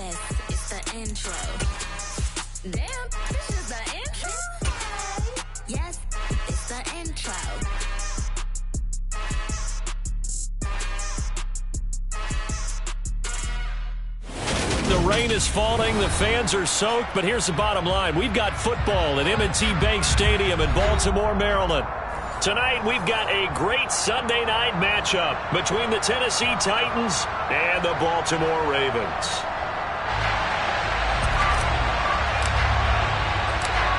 Yes, it's the intro. Damn, this is the intro? Yes, it's the intro. The rain is falling, the fans are soaked, but here's the bottom line. We've got football at M&T Bank Stadium in Baltimore, Maryland. Tonight, we've got a great Sunday night matchup between the Tennessee Titans and the Baltimore Ravens.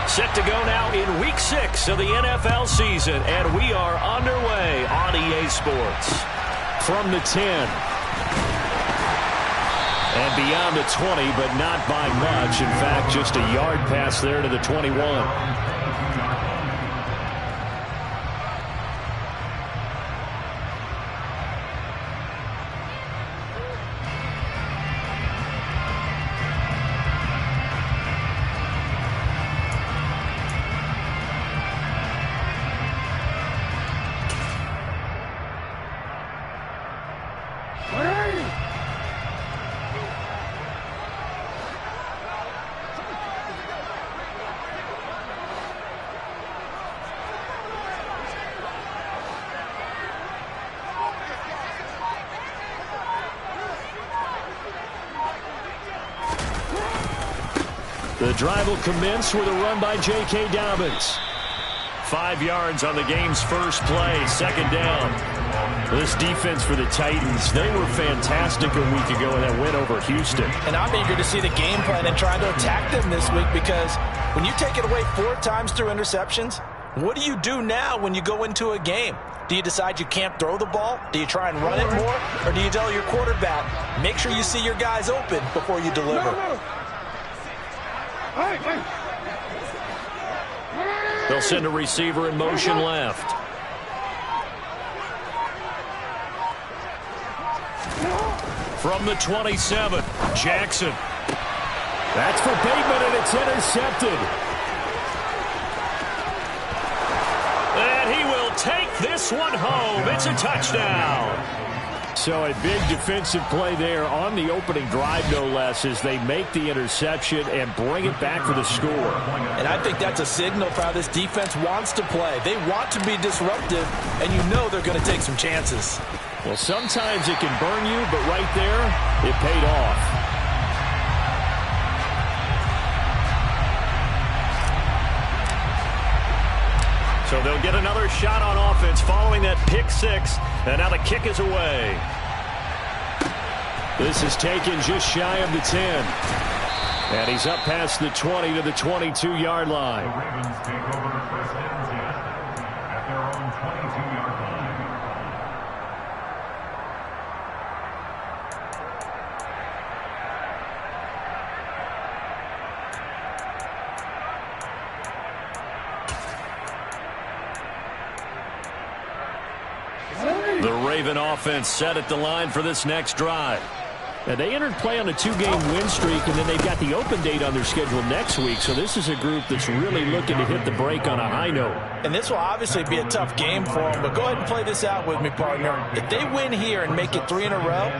Set to go now in Week 6 of the NFL season, and we are underway on EA Sports. From the 10. And beyond the 20, but not by much. In fact, just a yard pass there to the 21. The drive will commence with a run by J.K. Dobbins. 5 yards on the game's first play, second down. This defense for the Titans, they were fantastic a week ago in that win over Houston. And I'm eager to see the game plan and try to attack them this week, because when you take it away 4 times through interceptions, what do you do now when you go into a game? Do you decide you can't throw the ball? Do you try and run it more? Or do you tell your quarterback, make sure you see your guys open before you deliver? They'll send a receiver in motion left. From the 27, Jackson. That's for Bateman, and it's intercepted. And he will take this one home. It's a touchdown. So a big defensive play there on the opening drive, no less, as they make the interception and bring it back for the score. And I think that's a signal for how this defense wants to play. They want to be disruptive, and you know they're going to take some chances. Well, sometimes it can burn you, but right there, it paid off. So they'll get another shot on offense following that pick six, and now the kick is away. This is taken just shy of the 10. And he's up past the 20 to the 22-yard line. The Ravens take over first and 10 at their own 22-yard line. The Raven offense set at the line for this next drive. And they entered play on a 2-game win streak, and then they've got the open date on their schedule next week. So this is a group that's really looking to hit the break on a high note. And this will obviously be a tough game for them, but go ahead and play this out with me, partner. If they win here and make it 3 in a row,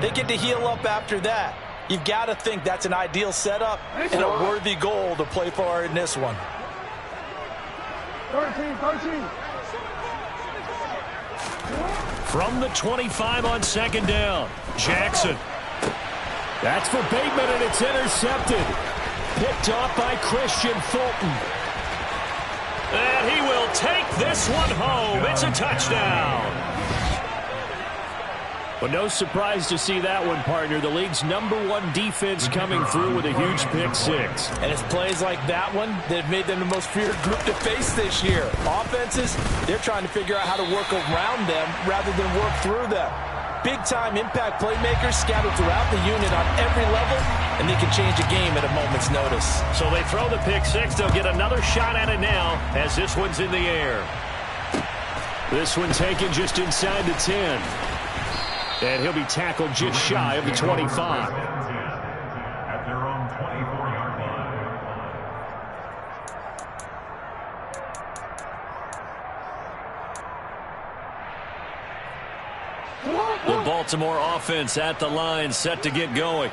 they get to heal up after that. You've got to think that's an ideal setup and a worthy goal to play for in this one. 13. From the 25 on second down, Jackson. That's for Bateman, and it's intercepted. Picked off by Christian Fulton. And he will take this one home. It's a touchdown. Well, no surprise to see that one, partner. The league's #1 defense coming through with a huge pick six. And it's plays like that one that have made them the most feared group to face this year. Offenses, they're trying to figure out how to work around them rather than work through them. Big-time impact playmakers scattered throughout the unit on every level, and they can change a game at a moment's notice. So they throw the pick six. They'll get another shot at it now as this one's in the air. This one taken just inside the 10. And he'll be tackled just shy of the 25. At their own 24-yard line. The Baltimore offense at the line, set to get going.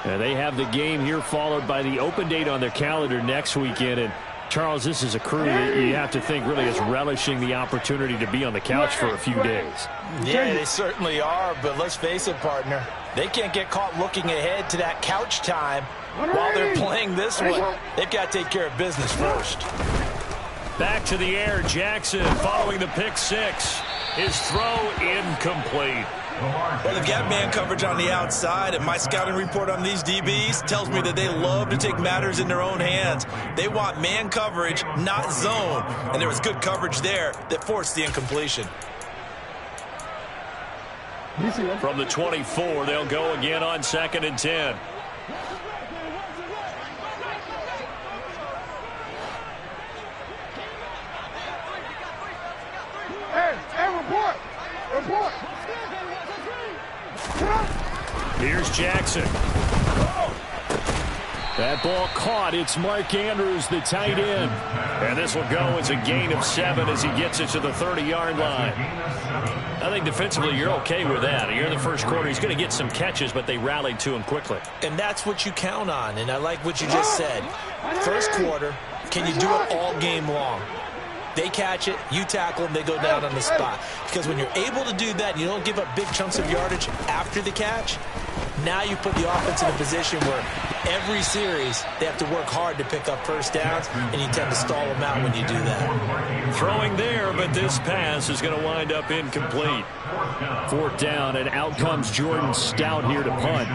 They have the game here followed by the open date on their calendar next weekend. And Charles, this is a crew that you have to think really is relishing the opportunity to be on the couch for a few days. Yeah, they certainly are, but let's face it, partner. They can't get caught looking ahead to that couch time while they're playing this one. They've got to take care of business first. Back to the air, Jackson following the pick six. His throw incomplete. Well, they've got man coverage on the outside, and my scouting report on these DBs tells me that they love to take matters in their own hands. They want man coverage, not zone, and there was good coverage there that forced the incompletion. From the 24, they'll go again on 2nd and 10. Report. Here's Jackson. That ball caught. It's Mark Andrews, the tight end. And this will go as a gain of 7 as he gets it to the 30-yard line. I think defensively you're okay with that. You're in the first quarter. He's going to get some catches, but they rallied to him quickly. And that's what you count on, and I like what you just said. First quarter, can you do it all game long? They catch it, you tackle them, they go down on the spot. Because when you're able to do that and you don't give up big chunks of yardage after the catch, now you put the offense in a position where every series they have to work hard to pick up first downs, and you tend to stall them out when you do that. Throwing there, but this pass is going to wind up incomplete. 4th down, and out comes Jordan Stout here to punt.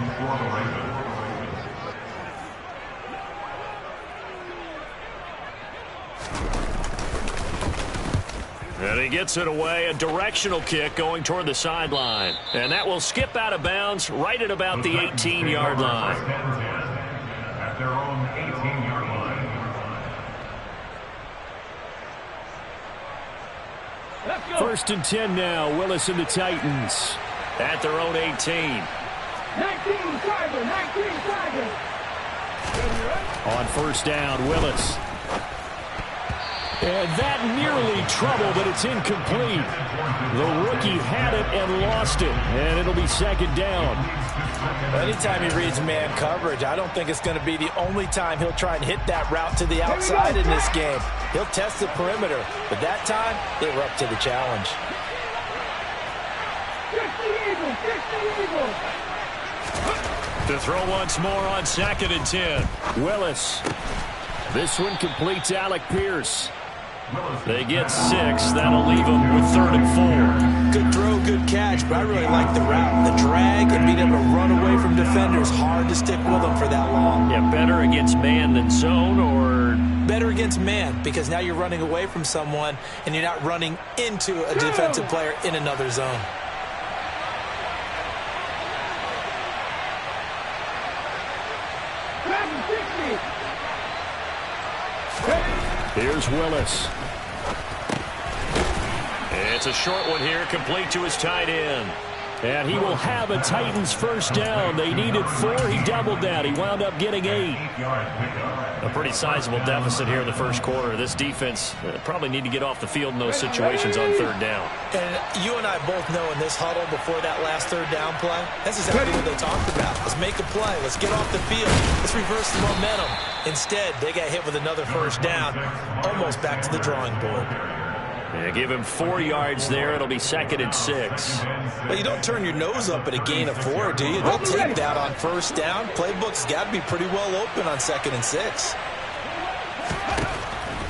And he gets it away, a directional kick going toward the sideline. And that will skip out of bounds right at about the 18-yard line. At their own 18-yard line. 1st and 10 now, Willis and the Titans at their own 18. 19 Tiger. On 1st down, Willis. And that nearly trouble, but it's incomplete. The rookie had it and lost it, and it'll be 2nd down. Anytime he reads man coverage, I don't think it's going to be the only time he'll try and hit that route to the outside in this game. He'll test the perimeter, but that time, they were up to the challenge. To throw once more on 2nd and 10. Willis. This one completes Alec Pierce. They get 6. That'll leave them with 3rd and 4. Good throw, good catch, but I really like the route. The drag and being able to run away from defenders, hard to stick with them for that long. Yeah, better against man than zone, or? Better against man, because now you're running away from someone and you're not running into a defensive player in another zone. Here's Willis. It's a short one here, complete to his tight end. And he will have a Titans first down. They needed 4. He doubled that. He wound up getting 8. A pretty sizable deficit here in the first quarter. This defense probably need to get off the field in those situations on 3rd down. And you and I both know in this huddle before that last 3rd down play, that's exactly what they talked about. Let's make a play. Let's get off the field. Let's reverse the momentum. Instead, they got hit with another first down, almost back to the drawing board. Yeah, give him 4 yards there. It'll be 2nd and 6. But you don't turn your nose up at a gain of 4, do you? They'll take that on first down. Playbook's got to be pretty well open on 2nd and 6.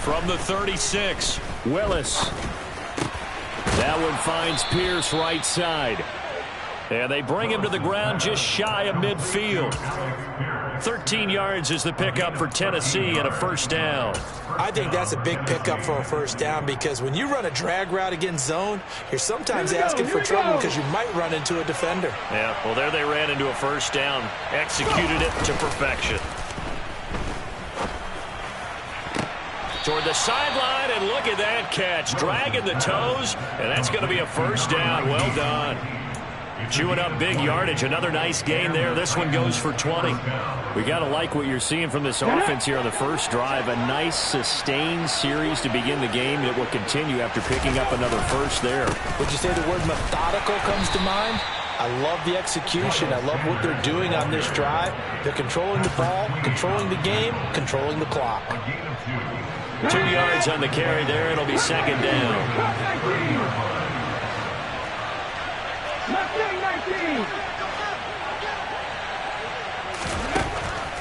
From the 36, Willis. That one finds Pierce right side. And they bring him to the ground just shy of midfield. 13 yards is the pickup for Tennessee and a first down. I think that's a big pickup for a first down, because when you run a drag route against zone, you're sometimes asking for trouble because you might run into a defender. Yeah, well, there they ran into a first down, executed it to perfection. Toward the sideline, and look at that catch, dragging the toes, and that's going to be a first down. Well done. Chewing up big yardage. Another nice gain there. This one goes for 20. We got to like what you're seeing from this offense here on the first drive. A nice sustained series to begin the game that will continue after picking up another first there. Would you say the word methodical comes to mind? I love the execution. I love what they're doing on this drive. They're controlling the ball, controlling the game, controlling the clock. 2 yards on the carry there. It'll be second down.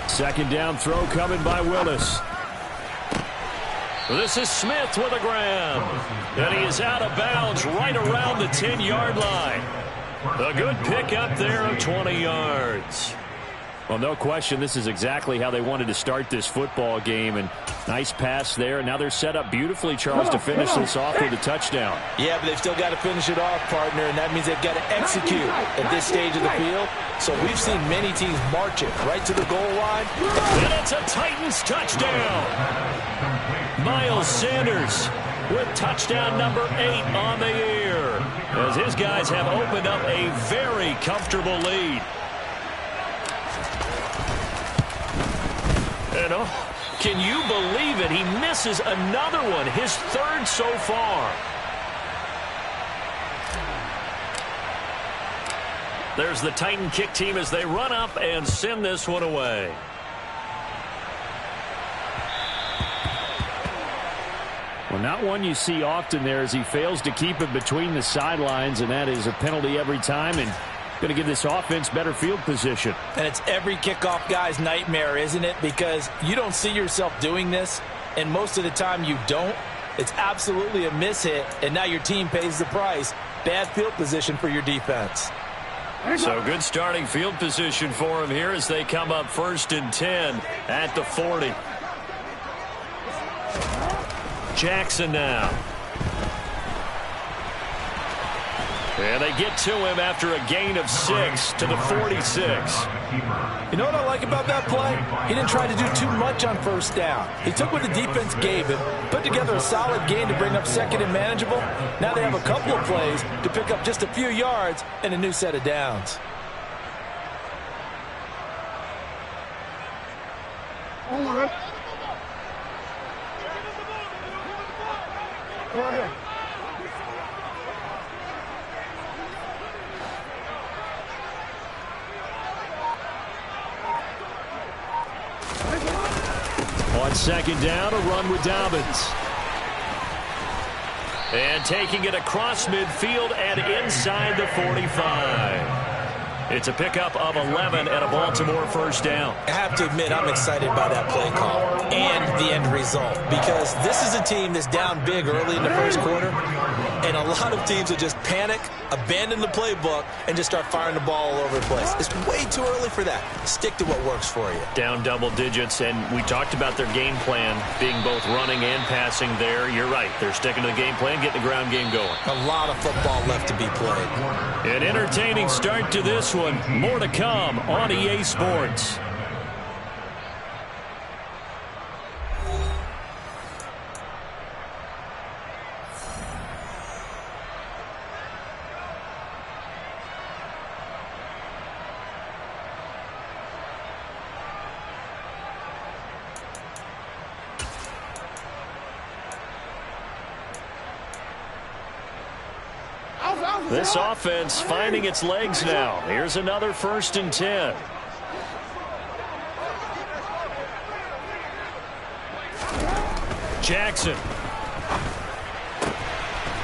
Second down throw coming by Willis. This is Smith with a grab. And he is out of bounds right around the 10-yard line. A good pickup there of 20 yards. Well, no question, this is exactly how they wanted to start this football game. And nice pass there. Now they're set up beautifully, Charles, to finish this off with a touchdown. Yeah, but they've still got to finish it off, partner, and that means they've got to execute at this stage of the field. So we've seen many teams march it right to the goal line. And it's a Titans touchdown. Miles Sanders with touchdown number 8 on the year, as his guys have opened up a very comfortable lead. And can you believe it? He misses another one, his 3rd so far. There's the Titan kick team as they run up and send this one away. Well, not one you see often there as he fails to keep it between the sidelines, and that is a penalty every time, and going to give this offense better field position. And it's every kickoff guy's nightmare, isn't it? Because you don't see yourself doing this, and most of the time you don't. It's absolutely a mishit, and now your team pays the price. Bad field position for your defense. So good starting field position for him here as they come up 1st and 10 at the 40. Jackson now. And they get to him after a gain of 6 to the 46. You know what I like about that play? He didn't try to do too much on 1st down. He took what the defense gave him, put together a solid gain to bring up 2nd and manageable. Now they have a couple of plays to pick up just a few yards and a new set of downs. On 2nd down, a run with Dobbins. And taking it across midfield and inside the 45. It's a pickup of 11 and a Baltimore 1st down. I have to admit, I'm excited by that play call and the end result, because this is a team that's down big early in the 1st quarter, and a lot of teams will just panic, abandon the playbook, and just start firing the ball all over the place. It's way too early for that. Stick to what works for you. Down double digits, and we talked about their game plan being both running and passing there. You're right. They're sticking to the game plan, getting the ground game going. A lot of football left to be played. An entertaining start to this one. More to come on EA Sports. This offense finding its legs now. Here's another 1st and 10. Jackson.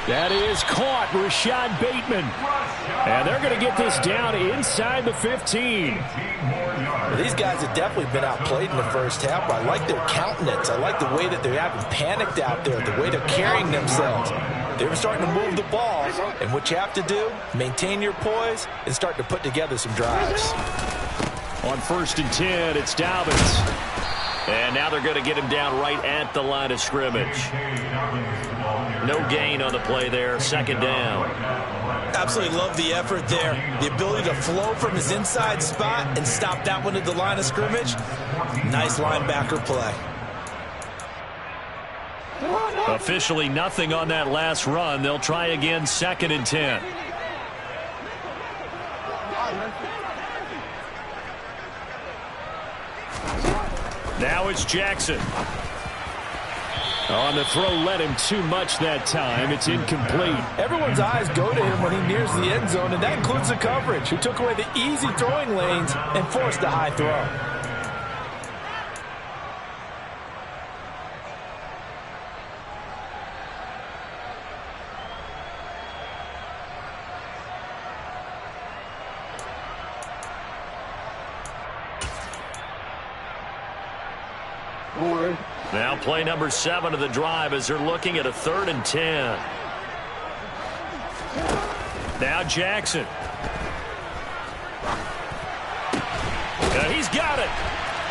That is caught. Rashad Bateman. And they're going to get this down inside the 15. These guys have definitely been outplayed in the 1st half. I like their countenance. I like the way that they haven't panicked out there, the way they're carrying themselves. They're starting to move the ball, and what you have to do, maintain your poise and start to put together some drives. On 1st and 10, it's Dobbins. And now they're going to get him down right at the line of scrimmage. No gain on the play there. 2nd down. Absolutely love the effort there. The ability to flow from his inside spot and stop that one at the line of scrimmage. Nice linebacker play. Officially nothing on that last run. They'll try again 2nd and 10. Now it's Jackson. Oh, and the throw led him too much that time. It's incomplete. Everyone's eyes go to him when he nears the end zone, and that includes the coverage, who took away the easy throwing lanes and forced a high throw. Now play number 7 of the drive as they're looking at a 3rd and 10. Now Jackson. He's got it.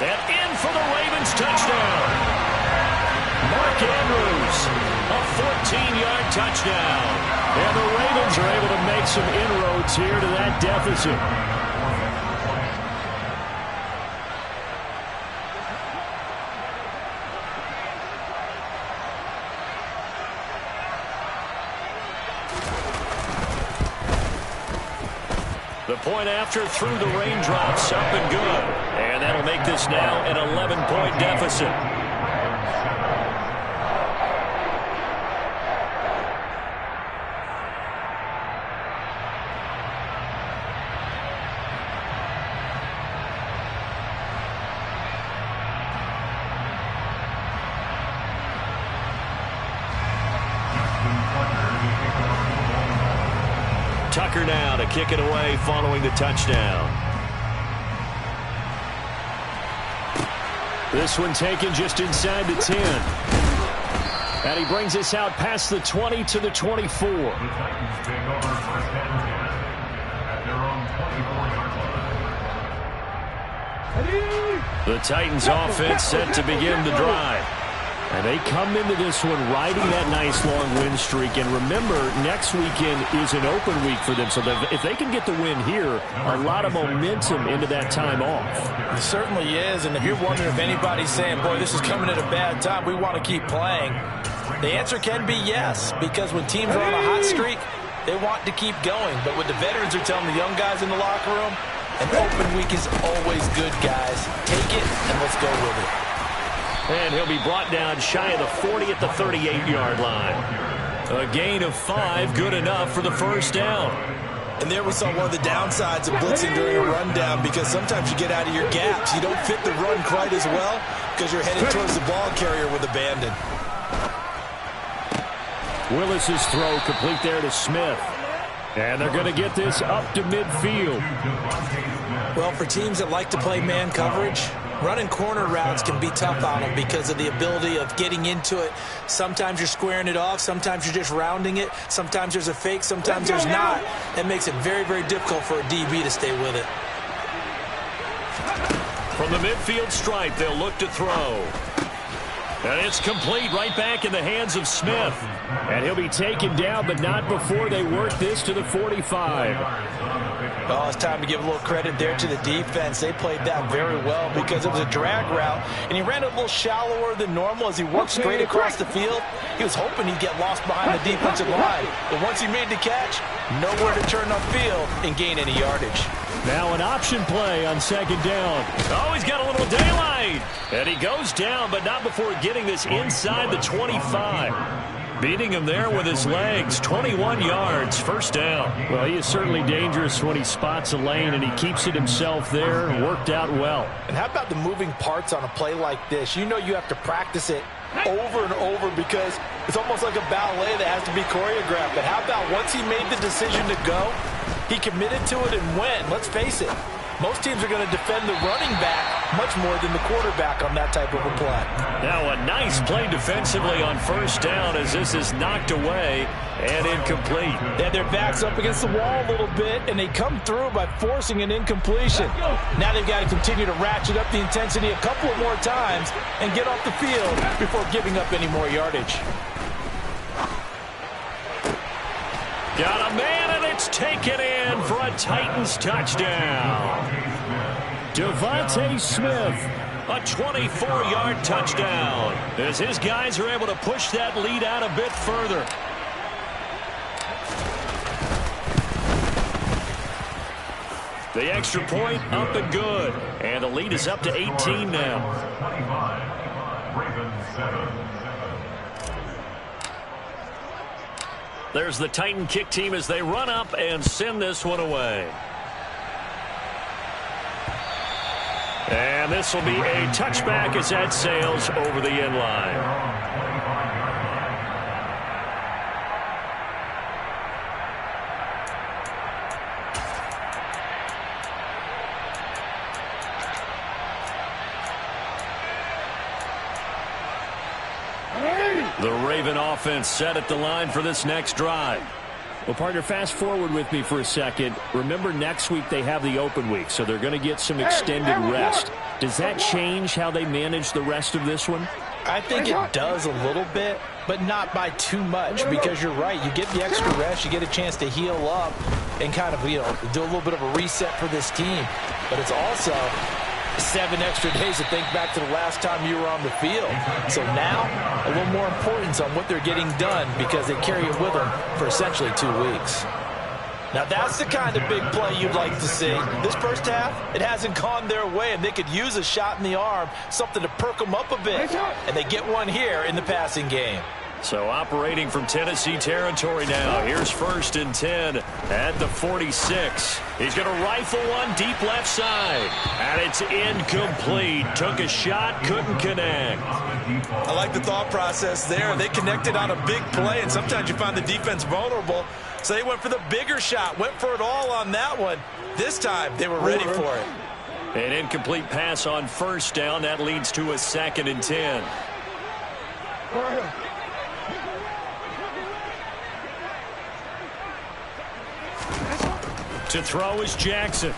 And in for the Ravens touchdown. Mark Andrews, a 14-yard touchdown. And the Ravens are able to make some inroads here to that deficit. The point after through the raindrops, up and good. And that'll make this now an 11-point deficit. Tucker now to kick it away following the touchdown. This one taken just inside the 10. And he brings us out past the 20 to the 24. The Titans take over first and 10 at their own 24-yard line. The Titans offense set to begin the drive. And they come into this one riding that nice long win streak. And remember, next weekend is an open week for them. So if they can get the win here, a lot of momentum into that time off. It certainly is. And if you're wondering if anybody's saying, boy, this is coming at a bad time, we want to keep playing, the answer can be yes. Because when teams are on a hot streak, they want to keep going. But what the veterans are telling the young guys in the locker room, an open week is always good, guys. Take it and let's go with it. And he'll be brought down shy of the 40 at the 38-yard line. A gain of 5, good enough for the first down. And there we saw one of the downsides of blitzing during a rundown, because sometimes you get out of your gaps. You don't fit the run quite as well because you're headed towards the ball carrier with abandon. Willis's throw complete there to Smith. And they're going to get this up to midfield. Well, for teams that like to play man coverage, running corner routes can be tough on them because of the ability of getting into it. Sometimes you're squaring it off. Sometimes you're just rounding it. Sometimes there's a fake. Sometimes there's not. That makes it very, very difficult for a DB to stay with it. From the midfield stripe, they'll look to throw. And it's complete right back in the hands of Smith. And he'll be taken down, but not before they work this to the 45. Oh, it's time to give a little credit there to the defense. They played that very well because it was a drag route, and he ran a little shallower than normal as he worked straight across the field. He was hoping he'd get lost behind the defensive line, but once he made the catch, nowhere to turn upfield and gain any yardage. Now an option play on second down. Oh, he's got a little daylight. And he goes down, but not before getting this inside the 25. Beating him there with his legs. 21 yards, first down. Well, he is certainly dangerous when he spots a lane, and he keeps it himself there. Worked out well. And how about the moving parts on a play like this? You know you have to practice it over and over because it's almost like a ballet that has to be choreographed. But how about once he made the decision to go, he committed to it and went. Let's face it, most teams are going to defend the running back much more than the quarterback on that type of a play. Now a nice play defensively on first down as this is knocked away and incomplete. They had their backs up against the wall a little bit, and they come through by forcing an incompletion. Now they've got to continue to ratchet up the intensity a couple of more times and get off the field before giving up any more yardage. Got a man, and it's taken in for a Titans touchdown. Devontae Smith, a 24-yard touchdown, as his guys are able to push that lead out a bit further. The extra point up and good, and the lead is up to 18 now. 25, Ravens 7. There's the Titan kick team as they run up and send this one away. And this will be a touchback as that sails over the end line. The Raven offense set at the line for this next drive. Well, partner, fast forward with me for a second. Remember, next week they have the open week, so they're going to get some extended rest. Does that change how they manage the rest of this one? I think it does a little bit, but not by too much, because you're right. You get the extra rest, you get a chance to heal up and kind of, do a little bit of a reset for this team. But it's also 7 extra days to think back to the last time you were on the field. So now, a little more importance on what they're getting done because they carry it with them for essentially 2 weeks. Now, that's the kind of big play you'd like to see. This first half, it hasn't gone their way, and they could use a shot in the arm, something to perk them up a bit. And they get one here in the passing game. So operating from Tennessee territory now. Here's 1st and 10 at the 46. He's going to rifle one deep left side. And it's incomplete. Took a shot, couldn't connect. I like the thought process there. They connected on a big play, and sometimes you find the defense vulnerable. So they went for the bigger shot, went for it all on that one. This time, they were ready for it. An incomplete pass on 1st down. That leads to a 2nd and 10. To throw is Jackson.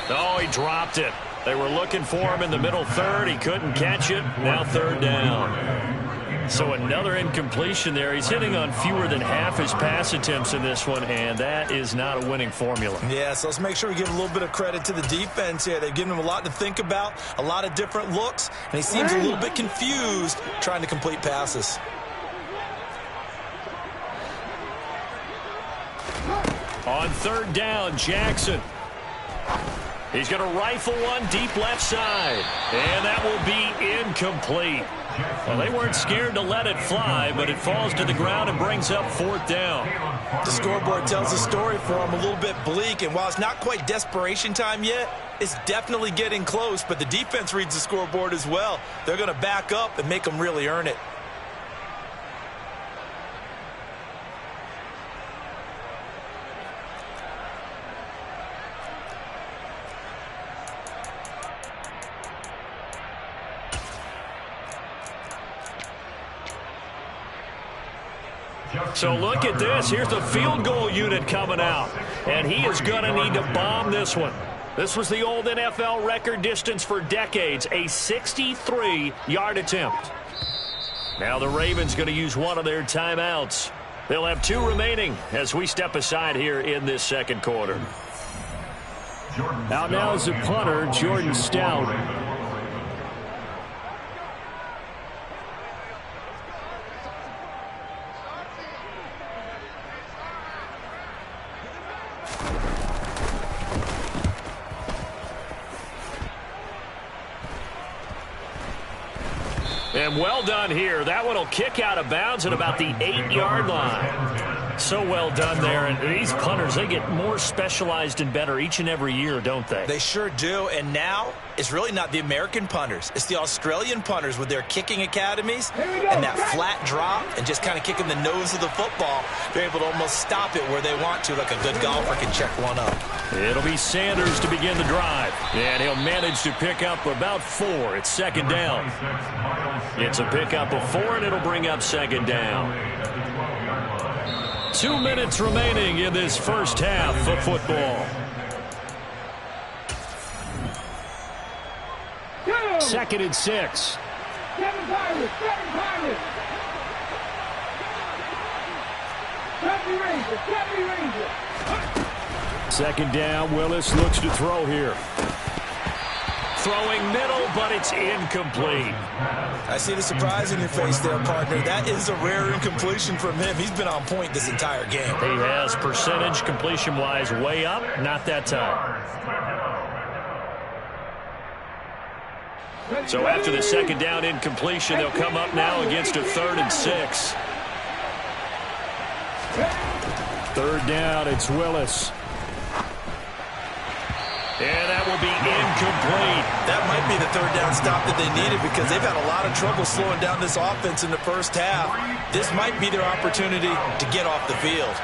Oh, he dropped it. They were looking for him in the middle third. He couldn't catch it. Now 3rd down. So another incompletion there. He's hitting on fewer than half his pass attempts in this one, and that is not a winning formula. Yeah, so let's make sure we give a little bit of credit to the defense here. They've given him a lot to think about, a lot of different looks, and he seems a little bit confused trying to complete passes. On 3rd down, Jackson. He's going to rifle one deep left side. And that will be incomplete. Well, they weren't scared to let it fly, but it falls to the ground and brings up 4th down. The scoreboard tells the story for him, a little bit bleak. And while it's not quite desperation time yet, it's definitely getting close. But the defense reads the scoreboard as well. They're going to back up and make them really earn it. So look at this. Here's the field goal unit coming out. And he is going to need to bomb this one. This was the old NFL record distance for decades, a 63-yard attempt. Now the Ravens going to use one of their timeouts. They'll have 2 remaining as we step aside here in this 2nd quarter. Out now is the punter, Jordan Stout. And well done here. That one will kick out of bounds at about the 8-yard line. So well done there. And these punters, they get more specialized and better each and every year, don't they? They sure do. And now it's really not the American punters. It's the Australian punters with their kicking academies and that flat drop and just kind of kicking the nose of the football. They're able to almost stop it where they want to, like a good golfer can check one up. It'll be Sanders to begin the drive. And he'll manage to pick up about 4. It's 2nd down. It's a pickup of 4, and it'll bring up 2nd down. 2 minutes remaining in this first half of football. 2nd and 6. 2nd down. Willis looks to throw here. Throwing middle, but it's incomplete. I see the surprise in your face there, partner. That is a rare incompletion from him. He's been on point this entire game. He has percentage completion-wise way up. Not that time. So after the 2nd down incompletion, they'll come up now against a 3rd and 6. Third down, it's Willis. And that will be incomplete. That might be the third down stop that they needed because they've had a lot of trouble slowing down this offense in the first half. This might be their opportunity to get off the field.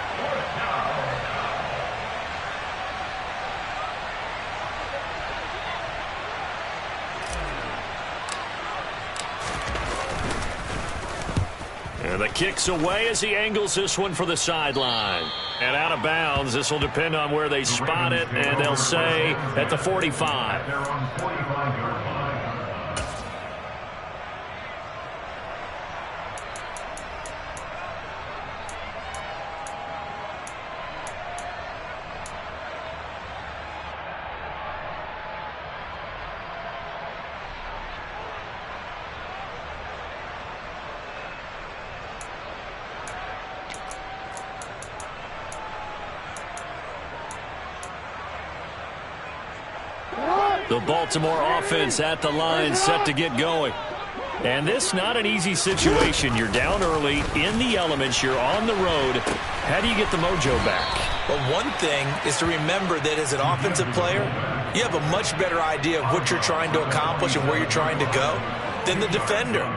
And the kick's away as he angles this one for the sideline. And out of bounds, this will depend on where they spot it, and they'll say at the 45. They're on 45-yard line. The Baltimore offense at the line, set to get going. And this not an easy situation. You're down early, in the elements, you're on the road. How do you get the mojo back? Well, one thing is to remember that as an offensive player, you have a much better idea of what you're trying to accomplish and where you're trying to go than the defender.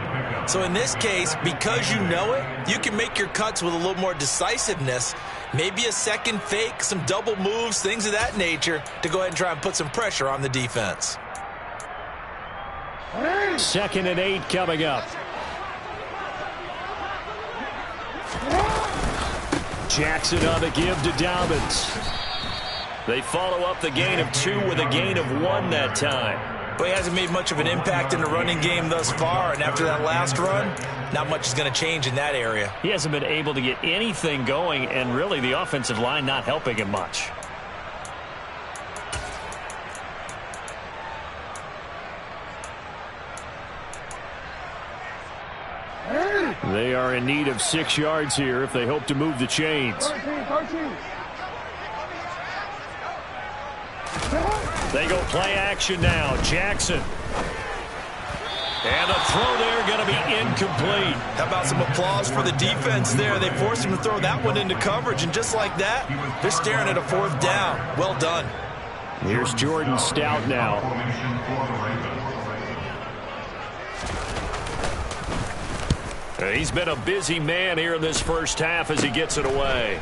So in this case, because you know it, you can make your cuts with a little more decisiveness. Maybe a second fake, some double moves, things of that nature to go ahead and try and put some pressure on the defense. 2nd and 8 coming up. Jackson on the give to Dobbins. They follow up the gain of 2 with a gain of 1 that time. But he hasn't made much of an impact in the running game thus far, and after that last run, not much is going to change in that area. He hasn't been able to get anything going, and really the offensive line not helping him much. They are in need of 6 yards here if they hope to move the chains. They go play action now. Jackson. And the throw there going to be incomplete. How about some applause for the defense there? They forced him to throw that one into coverage, and just like that, they're staring at a 4th down. Well done. Here's Jordan Stout now. He's been a busy man here in this first half as he gets it away.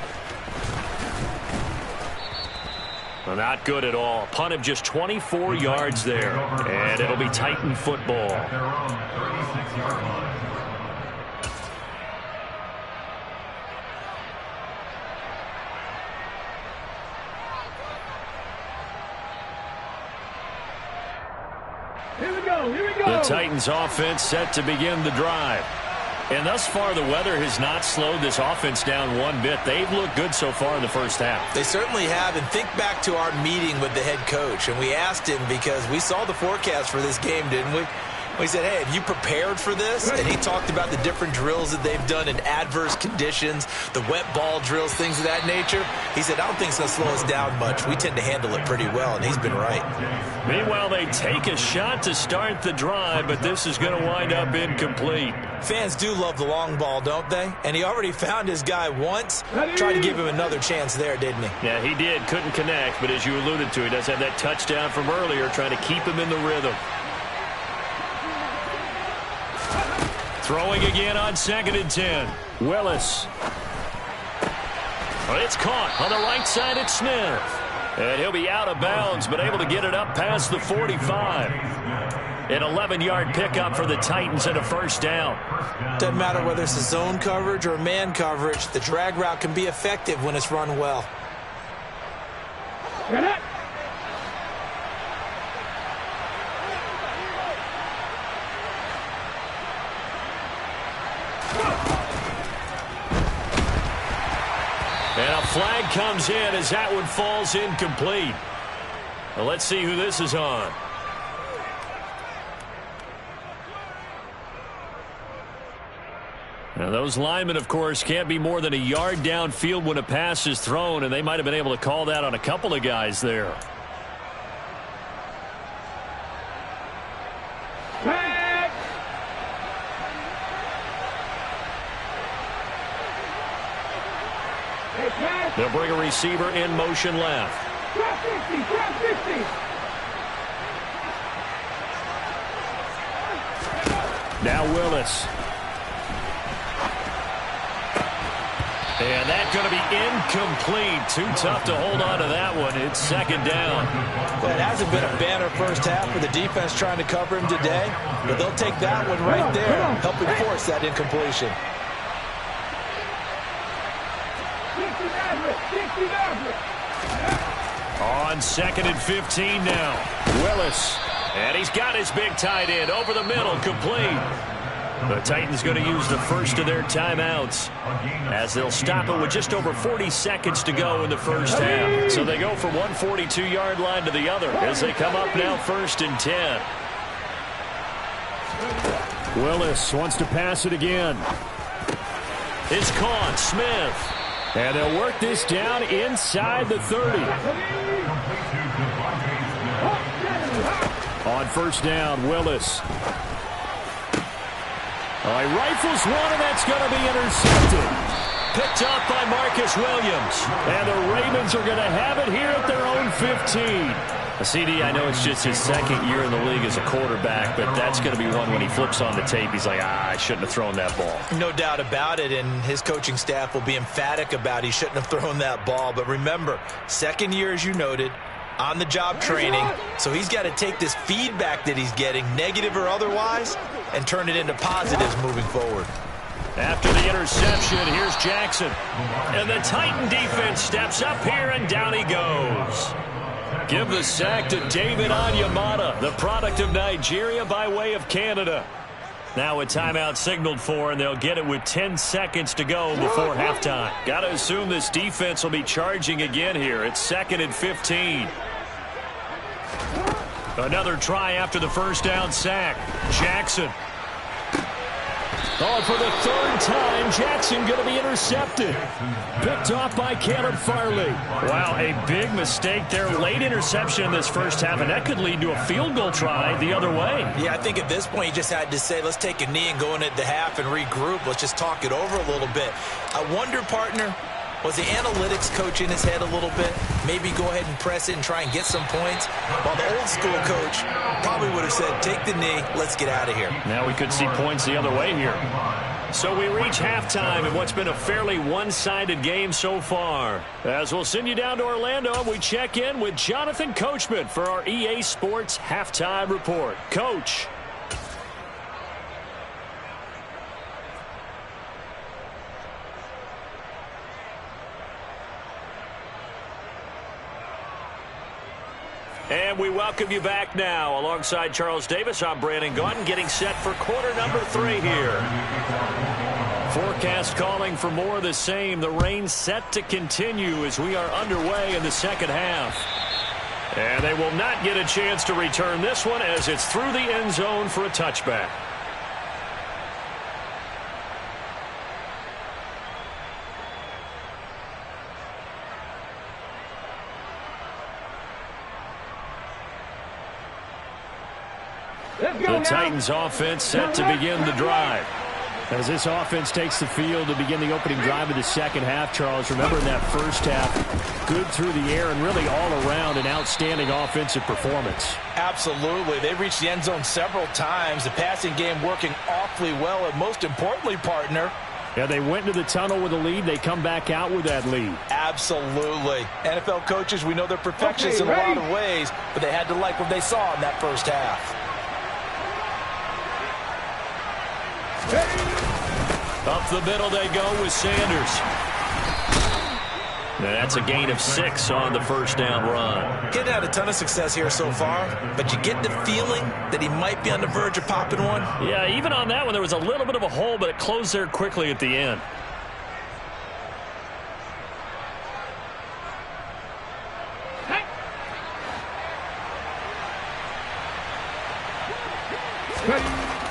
Well, not good at all. Punt of just 24 yards there. And it'll be Titan football. Their own 36-yard line. The Titans offense set to begin the drive. And thus far, the weather has not slowed this offense down one bit. They've looked good so far in the first half. They certainly have. And think back to our meeting with the head coach. And we asked him because we saw the forecast for this game, didn't we? We said, hey, have you prepared for this? And he talked about the different drills that they've done in adverse conditions, the wet ball drills, things of that nature. He said, I don't think it's going to slow us down much. We tend to handle it pretty well, and he's been right. Meanwhile, they take a shot to start the drive, but this is going to wind up incomplete. Fans do love the long ball, don't they? And he already found his guy once. Tried to give him another chance there, didn't he? Yeah, he did. Couldn't connect, but as you alluded to, he does have that touchdown from earlier, trying to keep him in the rhythm. Throwing again on 2nd and 10. Willis. Well, it's caught on the right side at Smith. And he'll be out of bounds, but able to get it up past the 45. An 11-yard pickup for the Titans and a first down. Doesn't matter whether it's a zone coverage or man coverage, the drag route can be effective when it's run well. And a flag comes in as that one falls incomplete. Well, let's see who this is on. Now, those linemen, of course, can't be more than a yard downfield when a pass is thrown, and they might have been able to call that on a couple of guys there. They'll bring a receiver in motion left. Now Willis. And that's going to be incomplete. Too tough to hold on to that one. It's second down. Well, it hasn't been a banner first half for the defense trying to cover him today, but they'll take that one right there, helping force that incompletion. On 2nd and 15 now. Willis. And he's got his big tight end over the middle, complete. The Titans going to use the first of their timeouts as they'll stop it with just over 40 seconds to go in the first half. So they go from one 42-yard line to the other as they come up now 1st and 10. Willis wants to pass it again. It's caught. Smith. And they'll work this down inside the 30. On 1st down, Willis. He rifles one, and that's going to be intercepted. Picked up by Marcus Williams. And the Ravens are going to have it here at their own 15. CD, I know it's just his 2nd year in the league as a quarterback, but that's going to be one when he flips on the tape. He's like, I shouldn't have thrown that ball. No doubt about it, and his coaching staff will be emphatic about he shouldn't have thrown that ball. But remember, 2nd year, as you noted, on-the-job training, so he's got to take this feedback that he's getting, negative or otherwise, and turn it into positives moving forward. After the interception, here's Jackson. And the Titan defense steps up here, and down he goes. Give the sack to David Onyemata, the product of Nigeria by way of Canada. Now a timeout signaled for, and they'll get it with 10 seconds to go before halftime. Got to assume this defense will be charging again here. It's 2nd and 15. Another try after the first down sack. Jackson. Oh, for the 3rd time, Jackson going to be intercepted. Picked off by Caleb Farley. Wow, a big mistake there. Late interception in this first half, and that could lead to a field goal try the other way. Yeah, I think at this point you just had to say, let's take a knee and go into the half and regroup. Let's just talk it over a little bit. I wonder, partner, was the analytics coach in his head a little bit? Maybe go ahead and press it and try and get some points? While the old school coach probably would have said, take the knee, let's get out of here. Now we could see points the other way here. So we reach halftime in what's been a fairly one-sided game so far. As we'll send you down to Orlando, we check in with Jonathan Coachman for our EA Sports Halftime Report. Coach. And we welcome you back now. Alongside Charles Davis, I'm Brandon Gaudin, getting set for quarter number 3 here. Forecast calling for more of the same. The rain set to continue as we are underway in the second half. And they will not get a chance to return this one as it's through the end zone for a touchback. The Titans offense set to begin the drive. As this offense takes the field to begin the opening drive of the second half, Charles, remember in that first half, good through the air and really all around an outstanding offensive performance. Absolutely. They reached the end zone several times. The passing game working awfully well, and most importantly, partner, yeah, they went into the tunnel with a lead. They come back out with that lead. Absolutely. NFL coaches, we know they're perfectionists in a lot of ways, but they had to like what they saw in that first half. Up the middle they go with Sanders. Now that's a gain of 6 on the first down run. He's had a ton of success here so far, but you get the feeling that he might be on the verge of popping one. Yeah, even on that one, there was a little bit of a hole, but it closed there quickly at the end.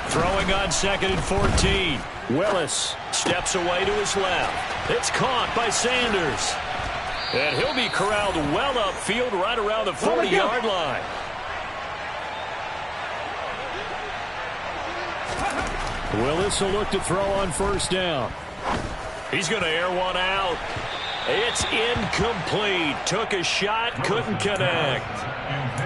Throwing on 2nd and 14. Willis steps away to his left. It's caught by Sanders. And he'll be corralled well upfield right around the 40-yard line. Willis will look to throw on first down. He's going to air one out. It's incomplete. Took a shot, couldn't connect.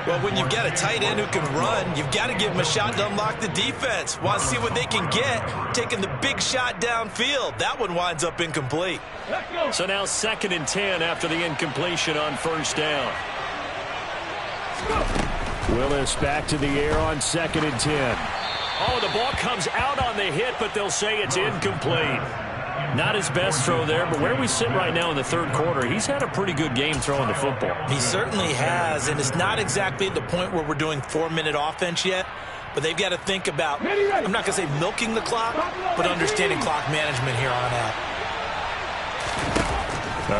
Well, when you've got a tight end who can run, you've got to give him a shot to unlock the defense. Want to see what they can get, taking the big shot downfield. That one winds up incomplete. So now 2nd and 10 after the incompletion on 1st down. Willis back to the air on 2nd and 10. Oh, the ball comes out on the hit, but they'll say it's incomplete. Not his best throw there, but where we sit right now in the 3rd quarter, he's had a pretty good game throwing the football. He certainly has, and it's not exactly at the point where we're doing 4-minute offense yet, but they've got to think about, I'm not going to say milking the clock, but understanding clock management here on out.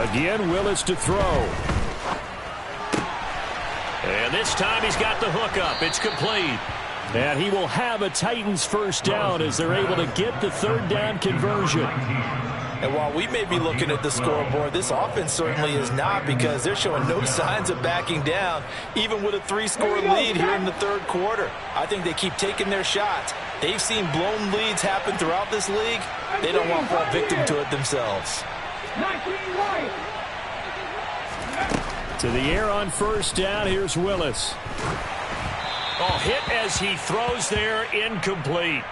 Again, Willis to throw. And this time he's got the hook up. It's complete. And he will have a Titans 1st down as they're able to get the 3rd down conversion. And while we may be looking at the scoreboard, this offense certainly is not, because they're showing no signs of backing down, even with a 3-score lead here in the 3rd quarter. I think they keep taking their shots. They've seen blown leads happen throughout this league. They don't want to fall victim to it themselves. To the air on 1st down, here's Willis. Oh, hit as he throws there, incomplete.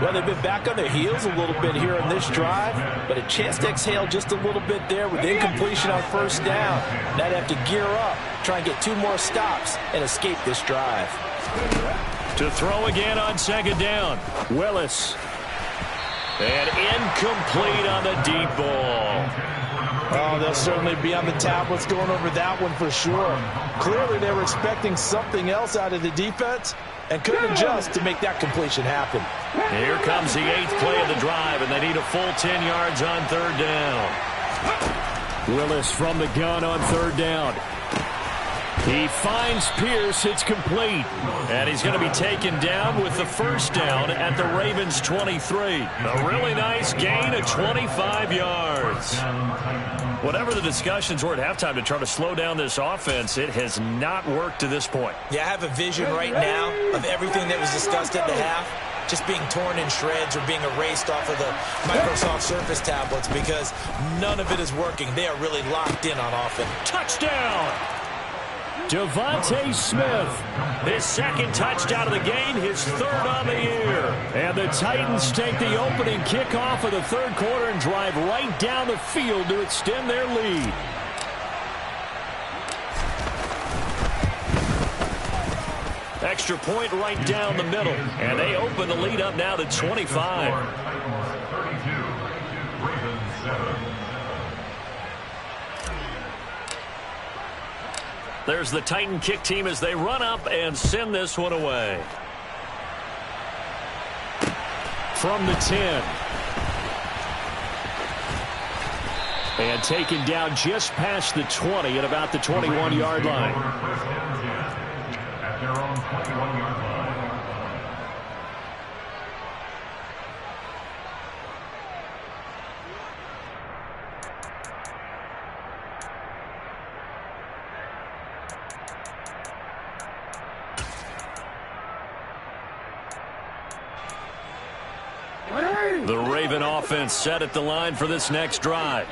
Well, they've been back on their heels a little bit here in this drive, but a chance to exhale just a little bit there with incompletion on 1st down. Now they have to gear up, try and get 2 more stops, and escape this drive. To throw again on 2nd down. Willis. And incomplete on the deep ball. Oh, they'll certainly be on the tablets going over that one for sure. Clearly, they were expecting something else out of the defense and couldn't adjust to make that completion happen. Here comes the 8th play of the drive, and they need a full 10 yards on 3rd down. Willis from the gun on 3rd down. He finds Pierce. It's complete. And he's going to be taken down with the 1st down at the Ravens' 23. A really nice gain of 25 yards. Whatever the discussions were at halftime to try to slow down this offense, it has not worked to this point. Yeah, I have a vision right now of everything that was discussed at the half just being torn in shreds or being erased off of the Microsoft Surface tablets, because none of it is working. They are really locked in on offense. Touchdown! Devontae Smith. His 2nd touchdown of the game, his 3rd on the year. And the Titans take the opening kickoff of the 3rd quarter and drive right down the field to extend their lead. Extra point right down the middle. And they open the lead up now to 25. There's the Titan kick team as they run up and send this one away. From the 10. And taken down just past the 20 at about the 21-yard line. At their own 21-yard line. The Raven offense set at the line for this next drive.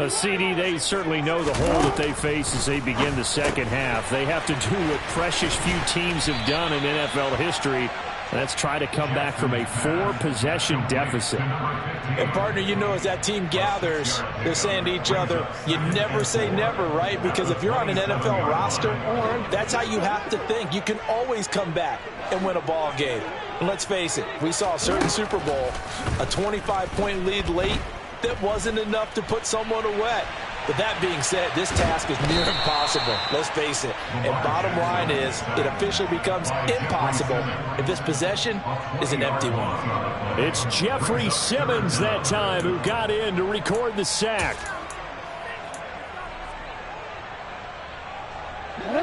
CD, they certainly know the hole that they face as they begin the 2nd half. They have to do what precious few teams have done in NFL history. That's try to come back from a 4-possession deficit. And, partner, you know, as that team gathers, they're saying to each other, you never say never, right? Because if you're on an NFL roster, that's how you have to think. You can always come back and win a ball game. And let's face it, we saw a certain Super Bowl, a 25-point lead late, that wasn't enough to put someone away. But that being said, this task is near impossible. Let's face it. And bottom line is, it officially becomes impossible if this possession is an empty one. It's Jeffrey Simmons that time who got in to record the sack.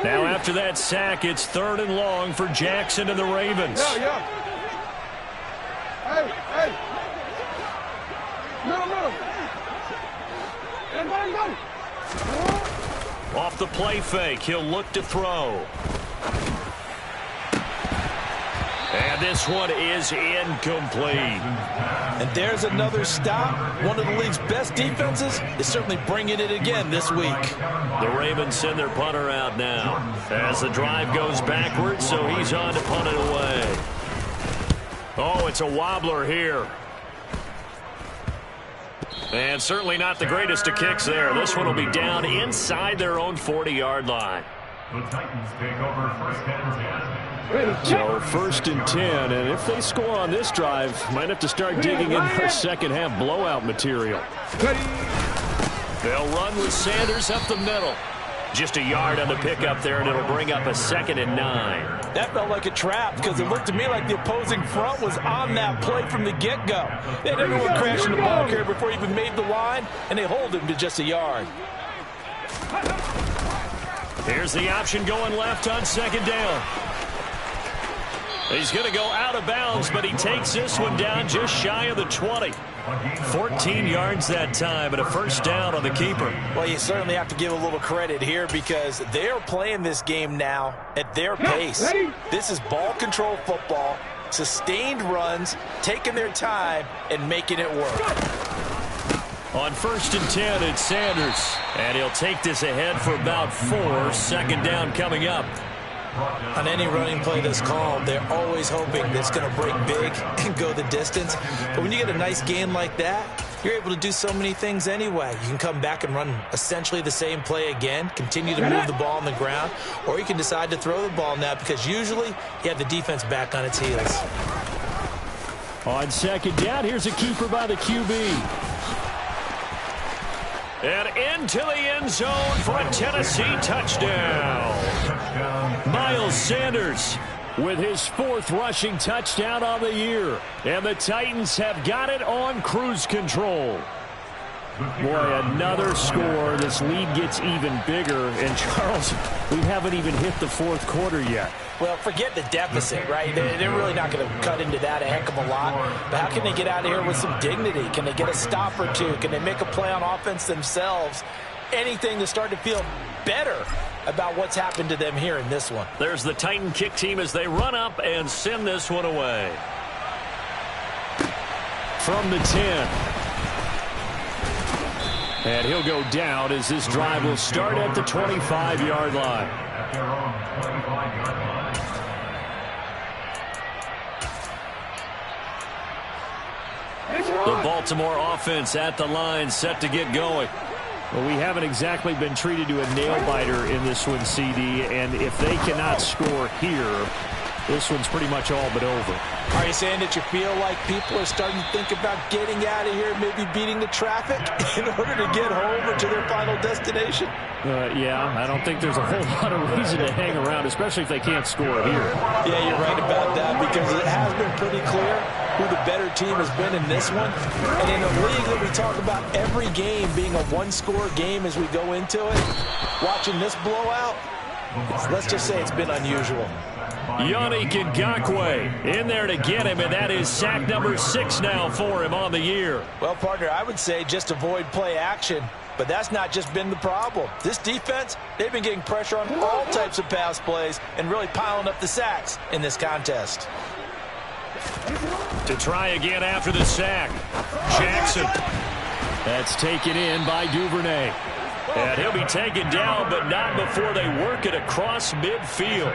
Now after that sack, it's 3rd and long for Jackson and the Ravens. Hey. No. Off the play fake, he'll look to throw. And this one is incomplete. And there's another stop. One of the league's best defenses is certainly bringing it again this week. The Ravens send their punter out now as the drive goes backwards, so he's on to punt it away. Oh, it's a wobbler here. And certainly not the greatest of kicks there. This one will be down inside their own 40-yard line. The Titans take over first and 10. So first and 10, and if they score on this drive, might have to start digging in for second half blowout material. They'll run with Sanders up the middle. Just a yard on the pickup there, and it'll bring up a 2nd and 9. That felt like a trap because it looked to me like the opposing front was on that play from the get-go. They had everyone crashing the ball carrier before he even made the line, and they hold him to just a yard. Here's the option going left on 2nd down. He's going to go out of bounds, but he takes this one down just shy of the 20. 14 yards that time and a first down on the keeper. Well, you certainly have to give a little credit here because they are playing this game now at their pace. This is ball control football, sustained runs, taking their time, and making it work. On 1st and 10, it's Sanders, and he'll take this ahead for about 4. 2nd down coming up. On any running play that's called, they're always hoping that it's going to break big and go the distance. But when you get a nice gain like that, you're able to do so many things anyway. You can come back and run essentially the same play again, continue to move the ball on the ground, or you can decide to throw the ball now because usually you have the defense back on its heels. On 2nd down, here's a keeper by the QB. And into the end zone for a Tennessee touchdown. Miles Sanders with his 4th rushing touchdown on the year. And the Titans have got it on cruise control. Boy, another score. This lead gets even bigger. And, Charles, we haven't even hit the 4th quarter yet. Well, forget the deficit, right? They're really not going to cut into that a heck of a lot. But how can they get out of here with some dignity? Can they get a stop or two? Can they make a play on offense themselves? Anything to start to feel better about what's happened to them here in this one. There's the Titan kick team as they run up and send this one away. From the 10. And he'll go down as this drive will start at the 25-yard line. At their own 25-yard line. The Baltimore offense at the line, set to get going. Well, we haven't exactly been treated to a nail-biter in this one, CD, and if they cannot score here, this one's pretty much all but over. Are you saying that you feel like people are starting to think about getting out of here, maybe beating the traffic in order to get home or to their final destination? Yeah, I don't think there's a whole lot of reason to hang around, especially if they can't score here. Yeah, you're right about that because it has been pretty clear who the better team has been in this one. And in a league that we talk about every game being a one-score game as we go into it, watching this blowout, let's just say it's been unusual. Yannick Ngakoue in there to get him, and that is sack number 6 now for him on the year. Well, partner, I would say just avoid play action, but that's not just been the problem. This defense, they've been getting pressure on all types of pass plays and really piling up the sacks in this contest. To try again after the sack, Jackson. That's taken in by Duvernay. And he'll be taken down, but not before they work it across midfield.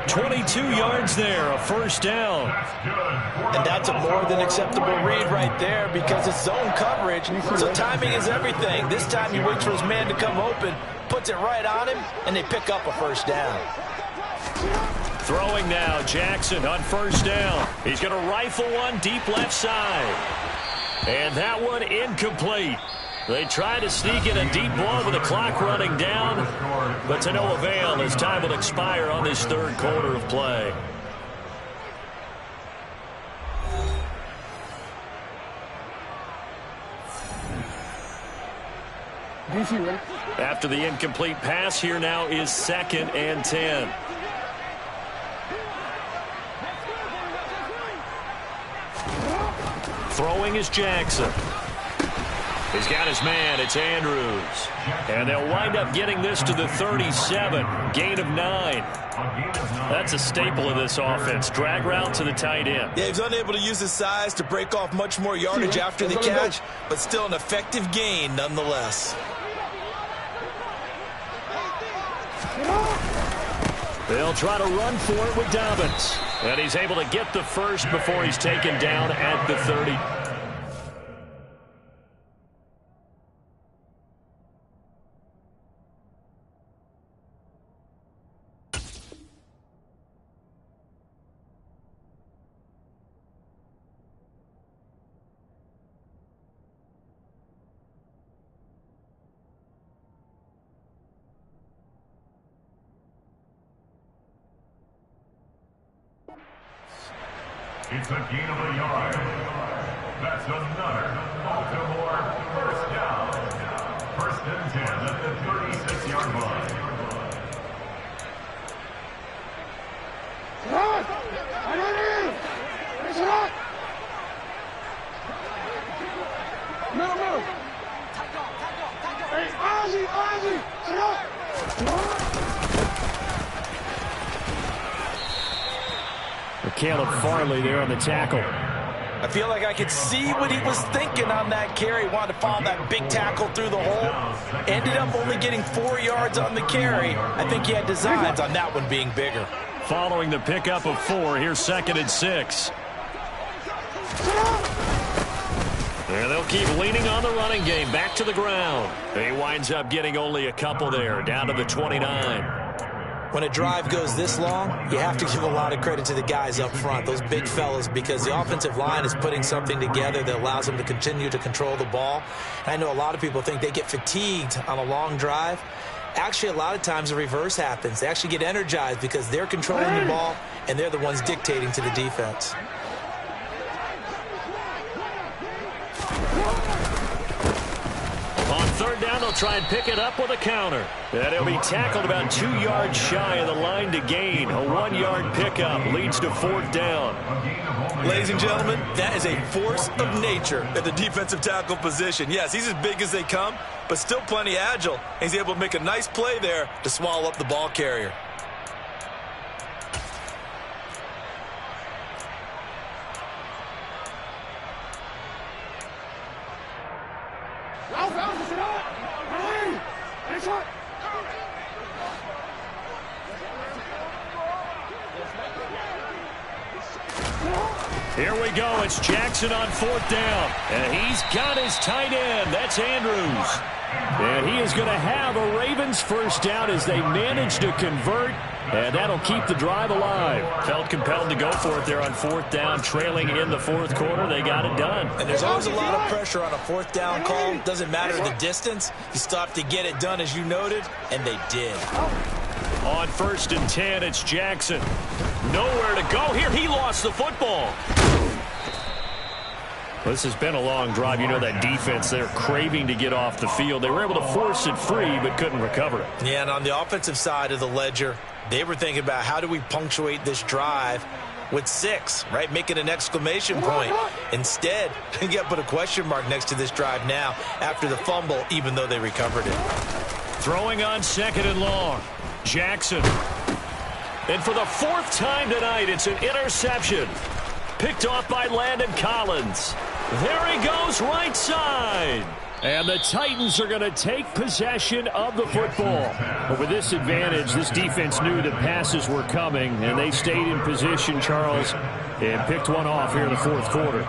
22 yards there, a first down. And that's a more than acceptable read right there because it's zone coverage, so timing is everything. This time he waits for his man to come open, puts it right on him, and they pick up a first down. Throwing now, Jackson on first down. He's going to rifle one deep left side. And that one incomplete. They try to sneak in a deep ball with the clock running down, but to no avail as time will expire on this 3rd quarter of play. After the incomplete pass, here now is 2nd and 10. Throwing is Jackson. He's got his man. It's Andrews. And they'll wind up getting this to the 37. Gain of 9. That's a staple of this offense. Drag route to the tight end. Yeah, he's unable to use his size to break off much more yardage after the catch, but still an effective gain nonetheless. They'll try to run for it with Dobbins. And he's able to get the first before he's taken down at the 30. It's a gain of a yard. That's another Baltimore first down. 1st and 10 at the 36-yard line. Move. Hey, Ozzie, sit up. Caleb Farley there on the tackle. I feel like I could see what he was thinking on that carry. Wanted to follow that big tackle through the hole. Ended up only getting 4 yards on the carry. I think he had designs on that one being bigger. Following the pickup of 4, here's 2nd and 6. And they'll keep leaning on the running game. Back to the ground. He winds up getting only a couple there, down to the 29. When a drive goes this long, you have to give a lot of credit to the guys up front, those big fellas, because the offensive line is putting something together that allows them to continue to control the ball. And I know a lot of people think they get fatigued on a long drive. Actually, a lot of times the reverse happens. They actually get energized because they're controlling the ball, and they're the ones dictating to the defense. On 3rd down, they'll try and pick it up with a counter. And he'll be tackled about 2 yards shy of the line to gain. A 1-yard pickup leads to 4th down. Ladies and gentlemen, that is a force of nature at the defensive tackle position. Yes, he's as big as they come, but still plenty agile. He's able to make a nice play there to swallow up the ball carrier. Here we go. It's Jackson on 4th down. And he's got his tight end. That's Andrews. And he is going to have a Ravens first down as they manage to convert. And that'll keep the drive alive. Felt compelled to go for it there on 4th down, trailing in the 4th quarter. They got it done. And there's always a lot of pressure on a 4th down call. Doesn't matter the distance. You stop to get it done, as you noted, and they did. On 1st and 10, it's Jackson. Nowhere to go here. He lost the football. This has been a long drive. You know that defense, they're craving to get off the field. They were able to force it free, but couldn't recover it. Yeah, and on the offensive side of the ledger, they were thinking about how do we punctuate this drive with 6, right? Making an exclamation point. Instead, you got to put a question mark next to this drive now after the fumble, even though they recovered it. Throwing on 2nd and long. Jackson. And for the 4th time tonight, it's an interception. Picked off by Landon Collins. There he goes, right side. And the Titans are going to take possession of the football. But with this advantage, this defense knew the passes were coming, and they stayed in position, Charles, and picked one off here in the 4th quarter.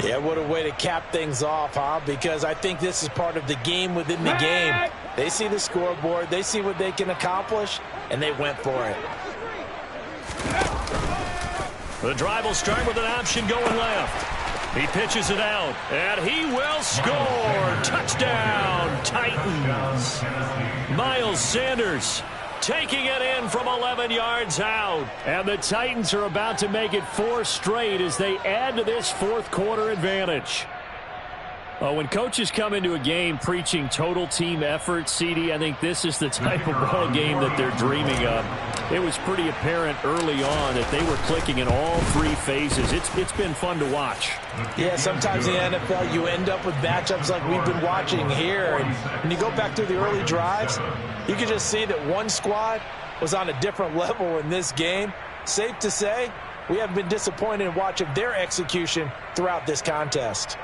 Yeah, what a way to cap things off, huh? Because I think this is part of the game within the game. They see the scoreboard, they see what they can accomplish, and they went for it. The drive will start with an option going left. He pitches it out, and he will score. Touchdown, Titans. Miles Sanders taking it in from 11 yards out. And the Titans are about to make it 4 straight as they add to this 4th quarter advantage. Well, when coaches come into a game preaching total team effort, CD, I think this is the type of ball game that they're dreaming of. It was pretty apparent early on that they were clicking in all three phases. It's been fun to watch. Yeah, sometimes in the NFL you end up with matchups like we've been watching here. And when you go back to the early drives, you can just see that one squad was on a different level in this game. Safe to say, we haven't been disappointed in watching their execution throughout this contest.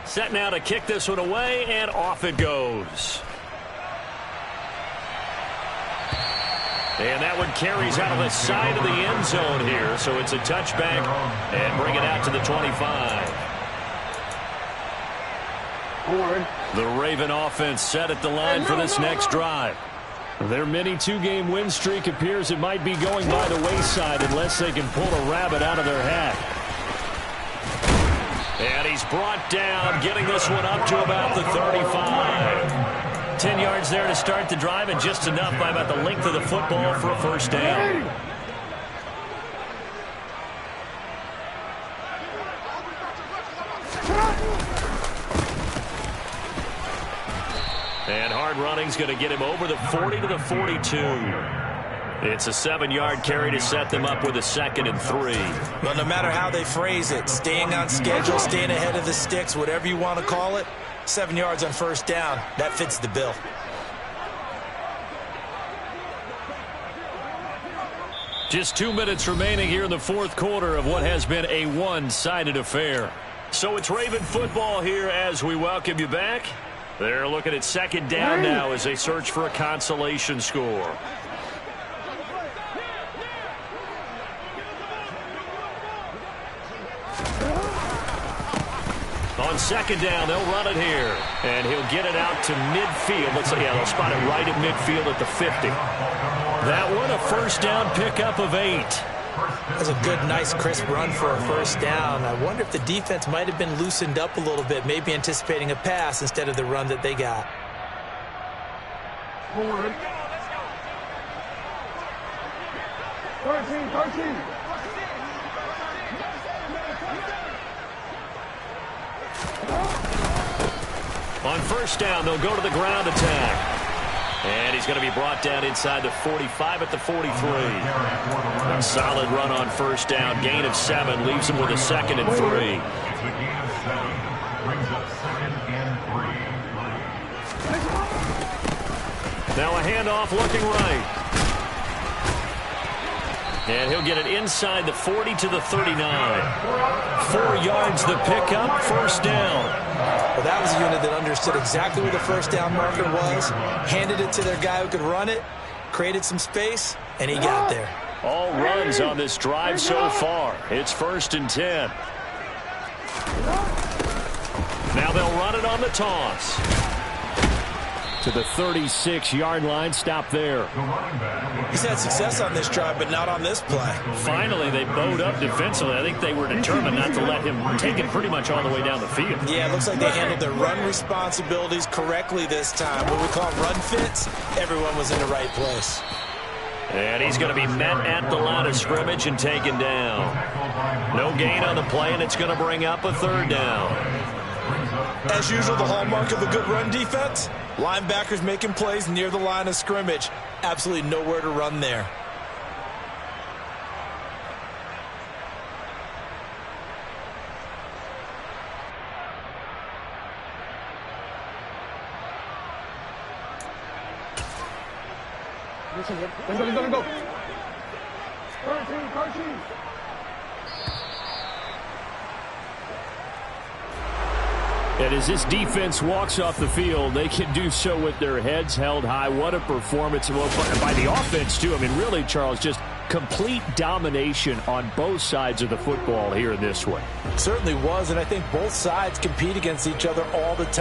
Set now to kick this one away, and off it goes. And that one carries out of the side of the end zone here, so it's a touchback and bring it out to the 25. The Raven offense set at the line for this next drive. Their mini two-game win streak appears it might be going by the wayside unless they can pull a rabbit out of their hat. And he's brought down, getting this one up to about the 35. 10 yards there to start the drive, and just enough by about the length of the football for a first down. And hard running's going to get him over the 40 to the 42. It's a 7-yard carry to set them up with a 2nd and 3. But no matter how they phrase it, staying on schedule, staying ahead of the sticks, whatever you want to call it, 7 yards on first down, that fits the bill. Just 2 minutes remaining here in the fourth quarter of what has been a one-sided affair. So it's Raven football here as we welcome you back. They're looking at second down now as they search for a consolation score. On second down, they'll run it here. And he'll get it out to midfield. They'll spot it right at midfield at the 50. That one, a first down pickup of 8. That's a good, nice, crisp run for a first down. I wonder if the defense might have been loosened up a little bit, maybe anticipating a pass instead of the run that they got. Forward. 13. On first down, they'll go to the ground attack. And he's going to be brought down inside the 45 at the 43. A solid run on first down. Gain of 7 leaves him with a 2nd and 3. It's a gain of 7. Brings up 2nd and 3. Now a handoff looking right. And he'll get it inside the 40 to the 39. 4 yards the pickup, first down. Well, that was a unit that understood exactly where the first down marker was, handed it to their guy who could run it, created some space, and he got there. All runs on this drive so far. It's 1st and 10. Now they'll run it on the toss. To the 36-yard line, stop there. He's had success on this drive, but not on this play. Finally, they bowed up defensively. I think they were determined not to let him take it pretty much all the way down the field. Yeah, it looks like they handled their run responsibilities correctly this time. What we call run fits, everyone was in the right place. And he's going to be met at the line of scrimmage and taken down. No gain on the play, and it's going to bring up a 3rd down. As usual, the hallmark of a good run defense, linebackers making plays near the line of scrimmage. Absolutely nowhere to run there. Let go. 13. And as this defense walks off the field, they can do so with their heads held high. What a performance by the offense, too. I mean, really, Charles, just complete domination on both sides of the football here in this one. Certainly was, and I think both sides compete against each other all the time.